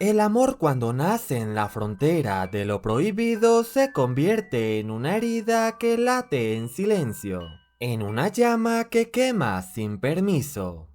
El amor cuando nace en la frontera de lo prohibido se convierte en una herida que late en silencio, en una llama que quema sin permiso.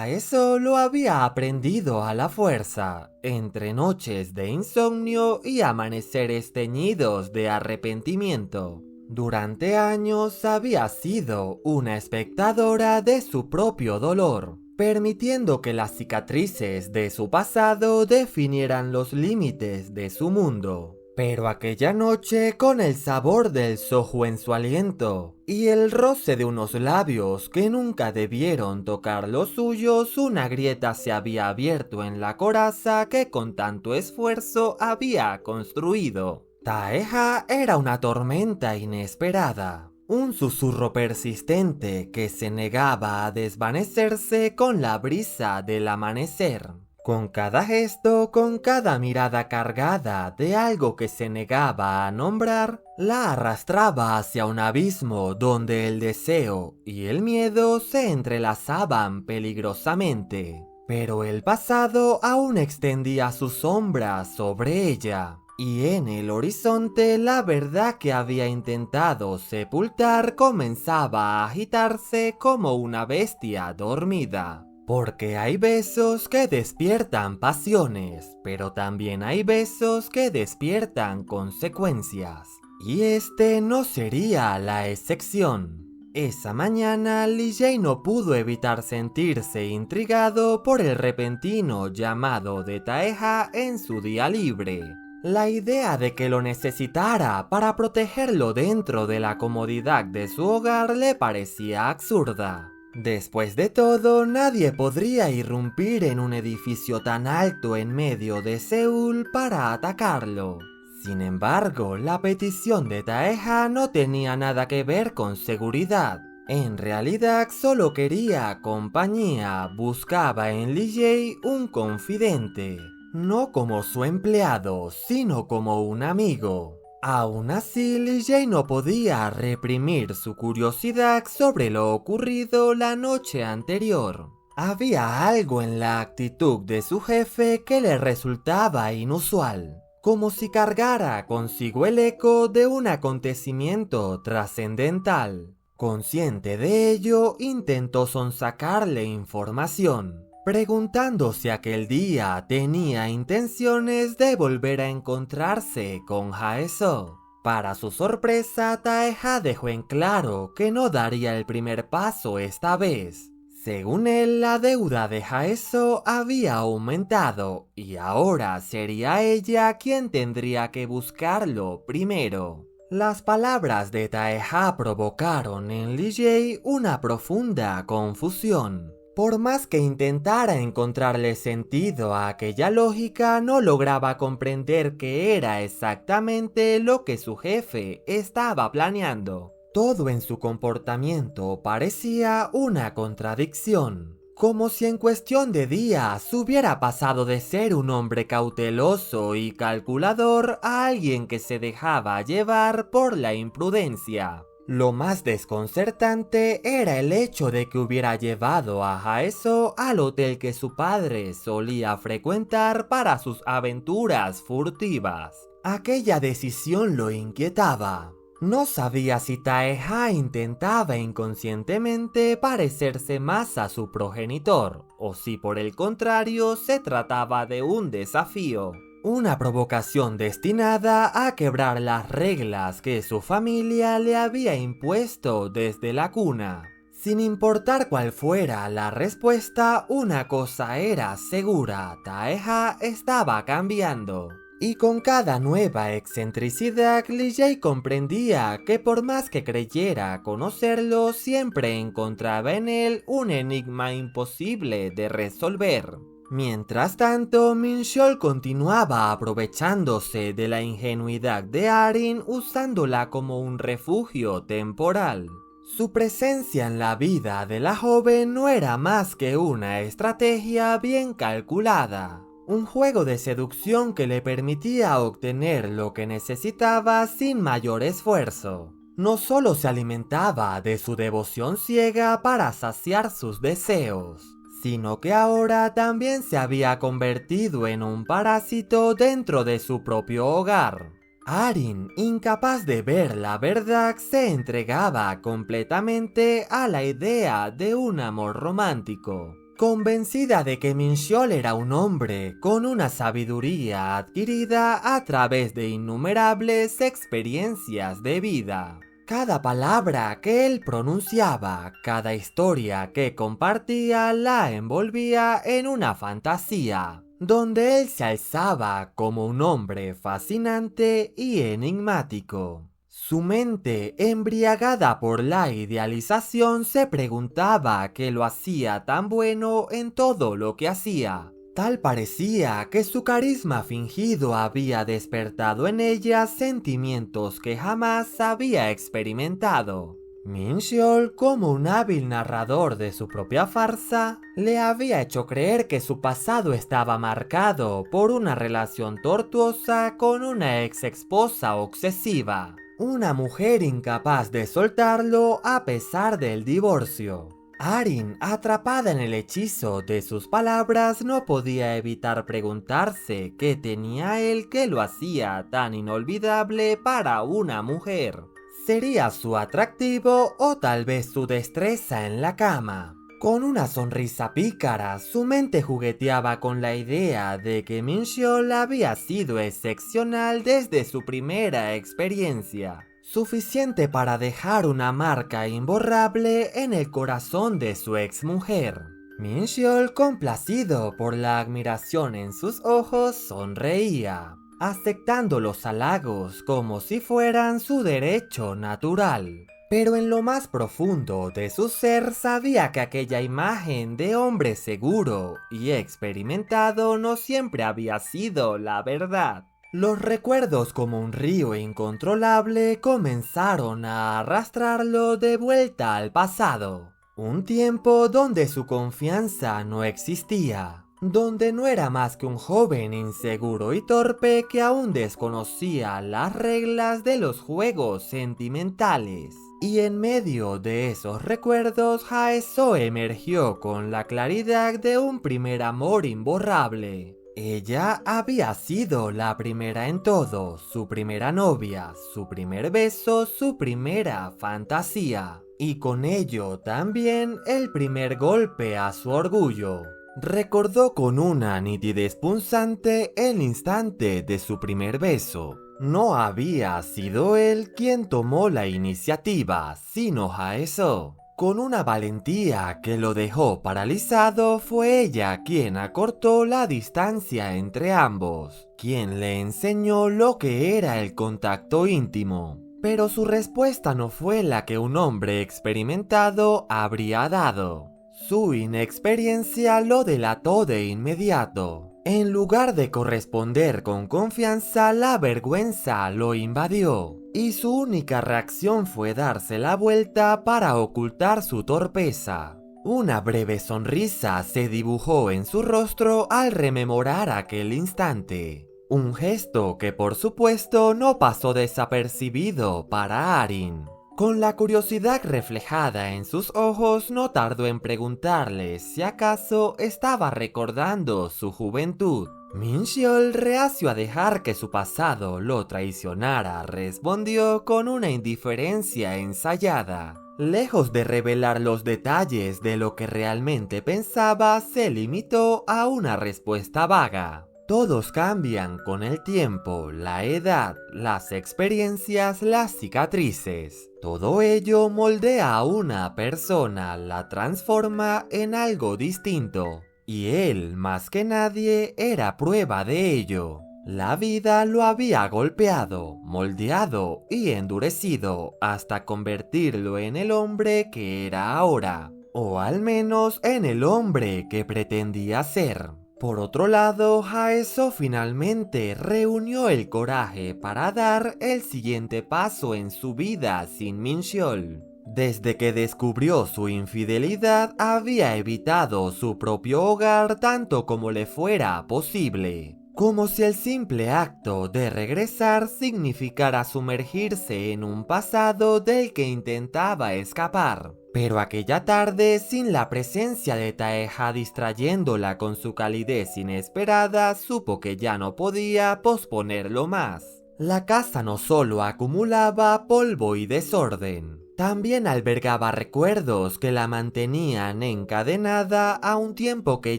Eso lo había aprendido a la fuerza, entre noches de insomnio y amaneceres teñidos de arrepentimiento. Durante años había sido una espectadora de su propio dolor, permitiendo que las cicatrices de su pasado definieran los límites de su mundo. Pero aquella noche, con el sabor del soju en su aliento y el roce de unos labios que nunca debieron tocar los suyos, una grieta se había abierto en la coraza que con tanto esfuerzo había construido. Taeha era una tormenta inesperada, un susurro persistente que se negaba a desvanecerse con la brisa del amanecer. Con cada gesto, con cada mirada cargada de algo que se negaba a nombrar, la arrastraba hacia un abismo donde el deseo y el miedo se entrelazaban peligrosamente. Pero el pasado aún extendía su sombra sobre ella, y en el horizonte la verdad que había intentado sepultar comenzaba a agitarse como una bestia dormida. Porque hay besos que despiertan pasiones, pero también hay besos que despiertan consecuencias. Y este no sería la excepción. Esa mañana, Lee Jae no pudo evitar sentirse intrigado por el repentino llamado de Taeha en su día libre. La idea de que lo necesitara para protegerlo dentro de la comodidad de su hogar le parecía absurda. Después de todo, nadie podría irrumpir en un edificio tan alto en medio de Seúl para atacarlo. Sin embargo, la petición de Taeha no tenía nada que ver con seguridad. En realidad, solo quería compañía, buscaba en Lee Jae un confidente. No como su empleado, sino como un amigo. Aún así, Lee Jae no podía reprimir su curiosidad sobre lo ocurrido la noche anterior. Había algo en la actitud de su jefe que le resultaba inusual, como si cargara consigo el eco de un acontecimiento trascendental. Consciente de ello, intentó sonsacarle información, preguntando si aquel día tenía intenciones de volver a encontrarse con Haeso. Para su sorpresa, Taeha dejó en claro que no daría el primer paso esta vez. Según él, la deuda de Haeso había aumentado y ahora sería ella quien tendría que buscarlo primero. Las palabras de Taeha provocaron en Lee Jae una profunda confusión. Por más que intentara encontrarle sentido a aquella lógica, no lograba comprender qué era exactamente lo que su jefe estaba planeando. Todo en su comportamiento parecía una contradicción, como si en cuestión de días hubiera pasado de ser un hombre cauteloso y calculador a alguien que se dejaba llevar por la imprudencia. Lo más desconcertante era el hecho de que hubiera llevado a Haeso al hotel que su padre solía frecuentar para sus aventuras furtivas. Aquella decisión lo inquietaba. No sabía si Taeha intentaba inconscientemente parecerse más a su progenitor, o si por el contrario se trataba de un desafío. Una provocación destinada a quebrar las reglas que su familia le había impuesto desde la cuna. Sin importar cuál fuera la respuesta, una cosa era segura: Taeha estaba cambiando. Y con cada nueva excentricidad, Lee Jae comprendía que por más que creyera conocerlo, siempre encontraba en él un enigma imposible de resolver. Mientras tanto, Min-cheol continuaba aprovechándose de la ingenuidad de Arin, usándola como un refugio temporal. Su presencia en la vida de la joven no era más que una estrategia bien calculada. Un juego de seducción que le permitía obtener lo que necesitaba sin mayor esfuerzo. No solo se alimentaba de su devoción ciega para saciar sus deseos, sino que ahora también se había convertido en un parásito dentro de su propio hogar. Arin, incapaz de ver la verdad, se entregaba completamente a la idea de un amor romántico, convencida de que Minxiol era un hombre con una sabiduría adquirida a través de innumerables experiencias de vida. Cada palabra que él pronunciaba, cada historia que compartía la envolvía en una fantasía, donde él se alzaba como un hombre fascinante y enigmático. Su mente, embriagada por la idealización, se preguntaba qué lo hacía tan bueno en todo lo que hacía. Tal parecía que su carisma fingido había despertado en ella sentimientos que jamás había experimentado. Minxiol, como un hábil narrador de su propia farsa, le había hecho creer que su pasado estaba marcado por una relación tortuosa con una ex esposa obsesiva, una mujer incapaz de soltarlo a pesar del divorcio. Arin, atrapada en el hechizo de sus palabras, no podía evitar preguntarse qué tenía él que lo hacía tan inolvidable para una mujer. ¿Sería su atractivo o tal vez su destreza en la cama? Con una sonrisa pícara, su mente jugueteaba con la idea de que Minxiol había sido excepcional desde su primera experiencia, suficiente para dejar una marca imborrable en el corazón de su exmujer. Minxiol, complacido por la admiración en sus ojos, sonreía, aceptando los halagos como si fueran su derecho natural. Pero en lo más profundo de su ser sabía que aquella imagen de hombre seguro y experimentado no siempre había sido la verdad. Los recuerdos, como un río incontrolable, comenzaron a arrastrarlo de vuelta al pasado. Un tiempo donde su confianza no existía, donde no era más que un joven inseguro y torpe que aún desconocía las reglas de los juegos sentimentales. Y en medio de esos recuerdos, Haeso emergió con la claridad de un primer amor imborrable. Ella había sido la primera en todo, su primera novia, su primer beso, su primera fantasía. Y con ello también el primer golpe a su orgullo. Recordó con una nitidez punzante el instante de su primer beso. No había sido él quien tomó la iniciativa, sino Haeso. Con una valentía que lo dejó paralizado, fue ella quien acortó la distancia entre ambos, quien le enseñó lo que era el contacto íntimo. Pero su respuesta no fue la que un hombre experimentado habría dado. Su inexperiencia lo delató de inmediato. En lugar de corresponder con confianza, la vergüenza lo invadió, y su única reacción fue darse la vuelta para ocultar su torpeza. Una breve sonrisa se dibujó en su rostro al rememorar aquel instante. Un gesto que por supuesto no pasó desapercibido para Arin. Con la curiosidad reflejada en sus ojos, no tardó en preguntarle si acaso estaba recordando su juventud. Minxiol, reacio a dejar que su pasado lo traicionara, respondió con una indiferencia ensayada. Lejos de revelar los detalles de lo que realmente pensaba, se limitó a una respuesta vaga. Todos cambian con el tiempo, la edad, las experiencias, las cicatrices. Todo ello moldea a una persona, la transforma en algo distinto. Y él, más que nadie, era prueba de ello. La vida lo había golpeado, moldeado y endurecido hasta convertirlo en el hombre que era ahora. O al menos en el hombre que pretendía ser. Por otro lado, Haeso finalmente reunió el coraje para dar el siguiente paso en su vida sin Minxiol. Desde que descubrió su infidelidad, había evitado su propio hogar tanto como le fuera posible. como si el simple acto de regresar significara sumergirse en un pasado del que intentaba escapar. Pero aquella tarde, sin la presencia de Taeha distrayéndola con su calidez inesperada, supo que ya no podía posponerlo más. La casa no solo acumulaba polvo y desorden, también albergaba recuerdos que la mantenían encadenada a un tiempo que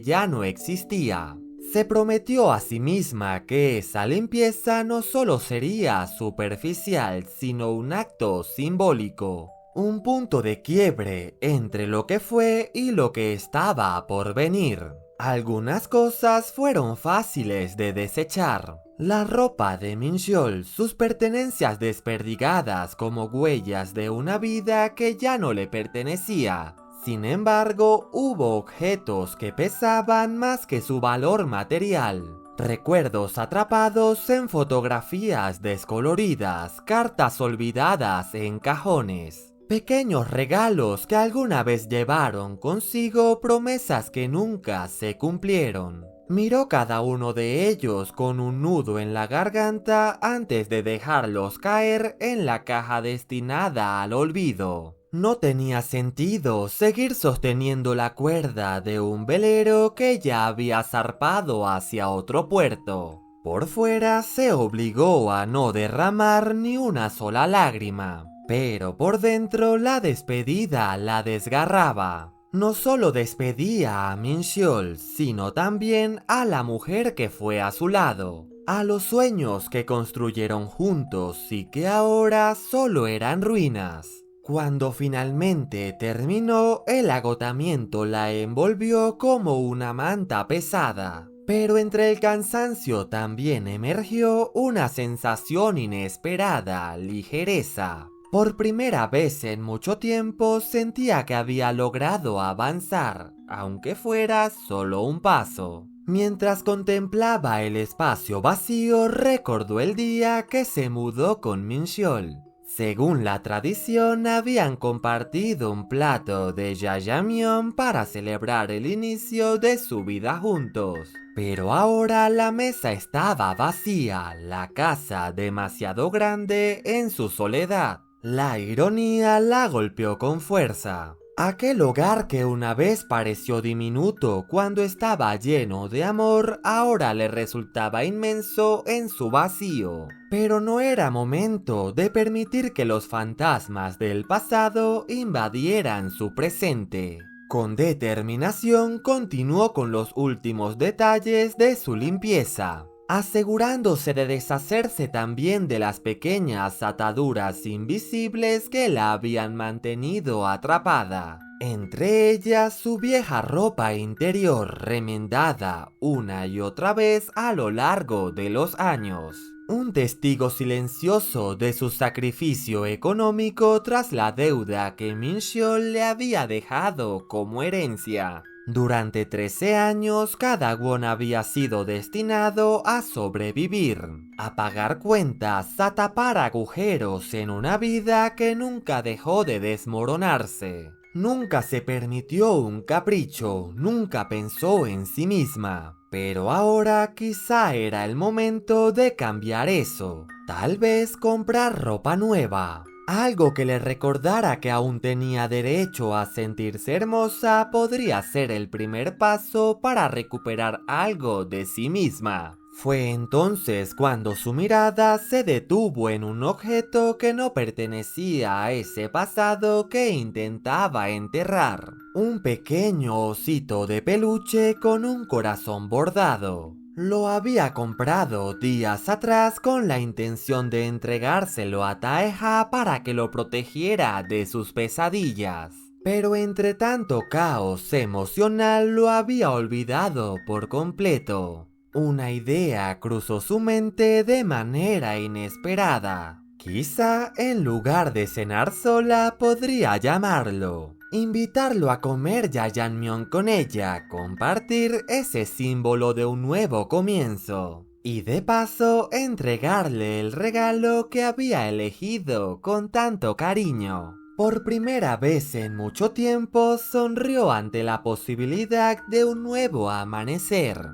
ya no existía. Se prometió a sí misma que esa limpieza no solo sería superficial, sino un acto simbólico. Un punto de quiebre entre lo que fue y lo que estaba por venir. Algunas cosas fueron fáciles de desechar. La ropa de Mincheol, sus pertenencias desperdigadas como huellas de una vida que ya no le pertenecía. Sin embargo, hubo objetos que pesaban más que su valor material. Recuerdos atrapados en fotografías descoloridas, cartas olvidadas en cajones. Pequeños regalos que alguna vez llevaron consigo promesas que nunca se cumplieron. Miró cada uno de ellos con un nudo en la garganta antes de dejarlos caer en la caja destinada al olvido. No tenía sentido seguir sosteniendo la cuerda de un velero que ya había zarpado hacia otro puerto. Por fuera se obligó a no derramar ni una sola lágrima, pero por dentro la despedida la desgarraba. No solo despedía a Mincheol, sino también a la mujer que fue a su lado, a los sueños que construyeron juntos y que ahora solo eran ruinas. Cuando finalmente terminó, el agotamiento la envolvió como una manta pesada. Pero entre el cansancio también emergió una sensación inesperada, ligereza. Por primera vez en mucho tiempo sentía que había logrado avanzar, aunque fuera solo un paso. Mientras contemplaba el espacio vacío, recordó el día que se mudó con Mincheol. Según la tradición, habían compartido un plato de jajangmyeon para celebrar el inicio de su vida juntos. Pero ahora la mesa estaba vacía, la casa demasiado grande en su soledad. La ironía la golpeó con fuerza. Aquel hogar que una vez pareció diminuto cuando estaba lleno de amor, ahora le resultaba inmenso en su vacío. Pero no era momento de permitir que los fantasmas del pasado invadieran su presente. Con determinación continuó con los últimos detalles de su limpieza, asegurándose de deshacerse también de las pequeñas ataduras invisibles que la habían mantenido atrapada. Entre ellas su vieja ropa interior remendada una y otra vez a lo largo de los años. Un testigo silencioso de su sacrificio económico tras la deuda que Mincheol le había dejado como herencia. Durante 13 años, cada won había sido destinado a sobrevivir, a pagar cuentas, a tapar agujeros en una vida que nunca dejó de desmoronarse. Nunca se permitió un capricho, nunca pensó en sí misma. Pero ahora quizá era el momento de cambiar eso. Tal vez comprar ropa nueva. Algo que le recordara que aún tenía derecho a sentirse hermosa podría ser el primer paso para recuperar algo de sí misma. Fue entonces cuando su mirada se detuvo en un objeto que no pertenecía a ese pasado que intentaba enterrar. Un pequeño osito de peluche con un corazón bordado. Lo había comprado días atrás con la intención de entregárselo a Taeha para que lo protegiera de sus pesadillas. Pero entre tanto caos emocional lo había olvidado por completo. Una idea cruzó su mente de manera inesperada. Quizá en lugar de cenar sola podría llamarlo. Invitarlo a comer jajangmyeon con ella, compartir ese símbolo de un nuevo comienzo. Y de paso entregarle el regalo que había elegido con tanto cariño. Por primera vez en mucho tiempo sonrió ante la posibilidad de un nuevo amanecer.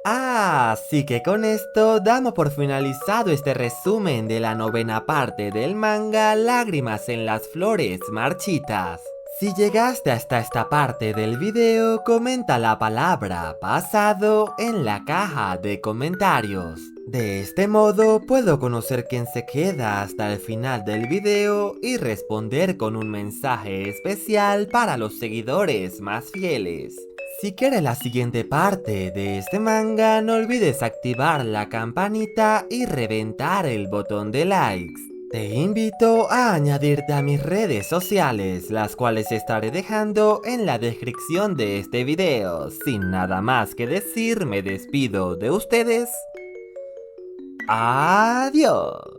Así que con esto damos por finalizado este resumen de la 9ª parte del manga Lágrimas en las flores marchitas. Si llegaste hasta esta parte del video, comenta la palabra pasado en la caja de comentarios. De este modo puedo conocer quién se queda hasta el final del video y responder con un mensaje especial para los seguidores más fieles. Si quieres la siguiente parte de este manga, no olvides activar la campanita y reventar el botón de likes. Te invito a añadirte a mis redes sociales, las cuales estaré dejando en la descripción de este video. Sin nada más que decir, me despido de ustedes. Adiós.